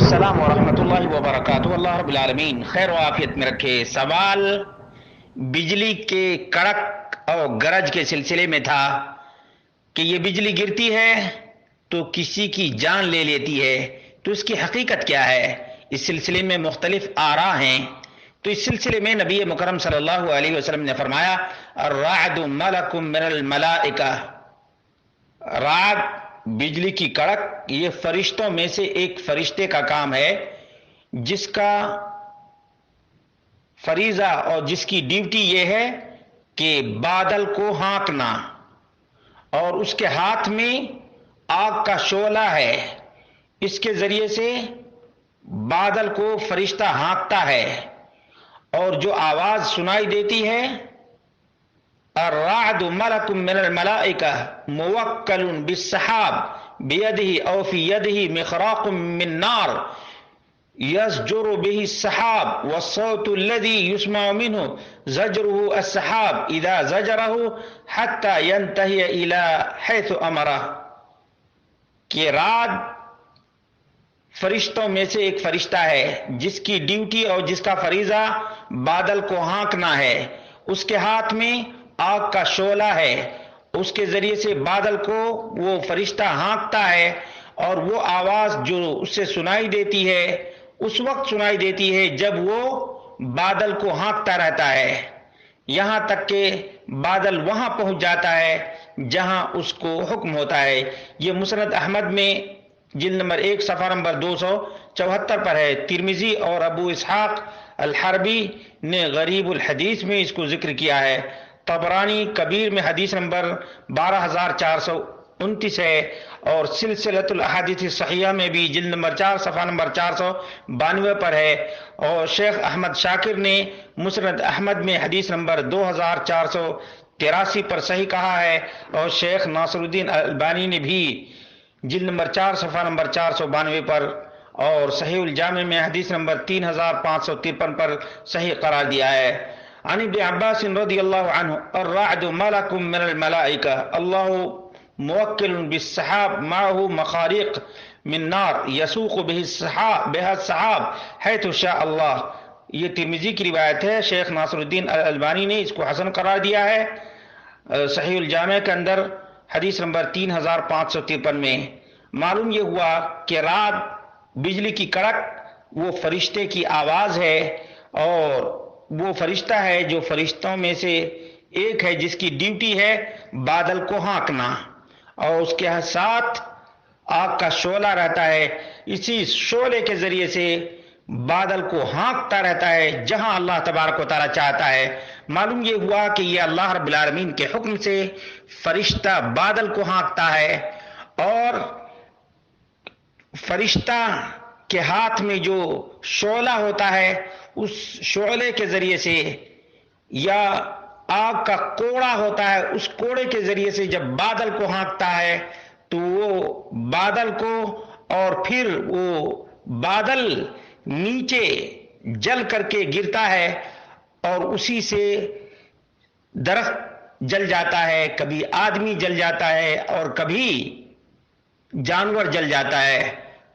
السلام ورحمۃ اللہ وبرکاتہ۔ اللہ رب العالمین خیر و عافیت میں رکھے۔ سوال بجلی کے کڑک اور گرج کے سلسلے میں تھا کہ یہ بجلی گرتی ہے تو کسی کی جان لے لیتی ہے، تو اس کی حقیقت کیا ہے؟ اس سلسلے میں مختلف آراء ہیں۔ تو اس سلسلے میں نبی مکرم صلی اللہ علیہ وسلم نے فرمایا الرعد ملک من الملائکہ، رعد بجلی کی کڑک یہ فرشتوں میں سے ایک فرشتے کا کام ہے، جس کا فریضہ اور جس کی ڈیوٹی یہ ہے کہ بادل کو ہانکنا، اور اس کے ہاتھ میں آگ کا شعلہ ہے، اس کے ذریعے سے بادل کو فرشتہ ہانکتا ہے، اور جو آواز سنائی دیتی ہے الرعد ملک من الملائکہ موکل بالسحاب بیدہ او فی یدہ مخراق من نار یزجر به السحاب والصوت الذي يسمع منه زجره السحاب اذا زجره حتى ينتهي الى حيث امره، کہ رعد فرشتوں میں سے ایک فرشتہ ہے جس کی ڈیوٹی اور جس کا فریضہ بادل کو ہانکنا ہے، اس کے ہاتھ میں آگ کا شعلہ ہے، اس کے ذریعے سے بادل کو وہ فرشتہ ہانکتا ہے، اور وہ آواز جو اس سے سنائی دیتی ہے اس وقت سنائی دیتی ہے جب وہ بادل کو ہانکتا رہتا ہے، یہاں تک کہ بادل وہاں پہنچ جاتا ہے جہاں اس کو حکم ہوتا ہے۔ یہ مسند احمد میں جلد نمبر 1 صفحہ نمبر 274 پر ہے۔ ترمذی اور ابو اسحاق الحربی نے غریب الحدیث میں اس کو ذکر کیا ہے۔ طبرانی کبیر میں حدیث نمبر 12429 ہے، اور سلسلۃ الاحادیث الصحیحہ میں بھی جلد نمبر 4 صفحہ نمبر 492 پر ہے، اور شیخ احمد شاکر نے مسند احمد میں حدیث نمبر 2483 پر صحیح کہا ہے، اور شیخ ناصر الدین البانی نے بھی جلد نمبر 4 صفحہ نمبر 492 پر اور صحیح الجامع میں حدیث نمبر 3553 پر صحیح قرار دیا ہے۔ عن ابن عباس رضی اللہ عنہ الرعد ملک من الملائکہ اللہ موکل بالسحاب معه مخارق من نار یسوق به السحاب حیث شاء اللہ۔ یہ ترمذی کی روایت ہے، شیخ ناصر الدین البانی نے اس کو حسن قرار دیا ہے صحیح الجامع کے اندر حدیث نمبر 3553 میں۔ معلوم یہ ہوا کہ رعد بجلی کی کڑک وہ فرشتے کی آواز ہے، اور وہ فرشتہ ہے جو فرشتوں میں سے ایک ہے جس کی ڈیوٹی ہے بادل کو ہانکنا، اور اس کے ساتھ آگ کا شعلہ رہتا ہے، اسی شعلے کے ذریعے سے بادل کو ہانکتا رہتا ہے جہاں اللہ تبارک و تعالیٰ چاہتا ہے۔ معلوم یہ ہوا کہ یہ اللہ رب العالمین کے حکم سے فرشتہ بادل کو ہانکتا ہے، اور فرشتہ کے ہاتھ میں جو شعلہ ہوتا ہے اس شعلے کے ذریعے سے، یا آگ کا کوڑا ہوتا ہے اس کوڑے کے ذریعے سے جب بادل کو ہانکتا ہے تو وہ بادل کو، اور پھر وہ بادل نیچے جل کر کے گرتا ہے، اور اسی سے درخت جل جاتا ہے، کبھی آدمی جل جاتا ہے اور کبھی جانور جل جاتا ہے۔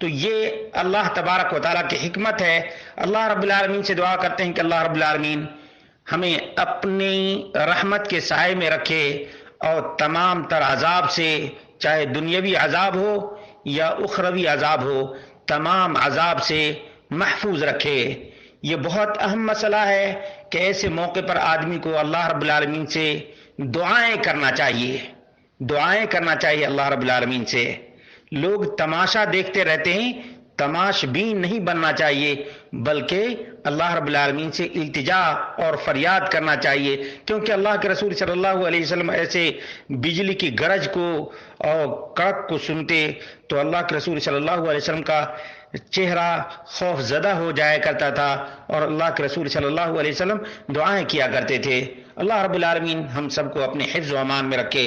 تو یہ اللہ تبارک و تعالیٰ کی حکمت ہے۔ اللہ رب العالمین سے دعا کرتے ہیں کہ اللہ رب العالمین ہمیں اپنی رحمت کے سائے میں رکھے، اور تمام تر عذاب سے، چاہے دنیاوی عذاب ہو یا اخروی عذاب ہو، تمام عذاب سے محفوظ رکھے۔ یہ بہت اہم مسئلہ ہے کہ ایسے موقع پر آدمی کو اللہ رب العالمین سے دعائیں کرنا چاہیے، دعائیں کرنا چاہیے اللہ رب العالمین سے۔ لوگ تماشا دیکھتے رہتے ہیں، تماش بین نہیں بننا چاہیے، بلکہ اللہ رب العالمین سے التجا اور فریاد کرنا چاہیے، کیونکہ اللہ کے رسول صلی اللہ علیہ وسلم ایسے بجلی کی گرج کو اور کڑک کو سنتے تو اللہ کے رسول صلی اللہ علیہ وسلم کا چہرہ خوف زدہ ہو جایا کرتا تھا، اور اللہ کے رسول صلی اللہ علیہ وسلم دعائیں کیا کرتے تھے۔ اللہ رب العالمین ہم سب کو اپنے حفظ و امان میں رکھے۔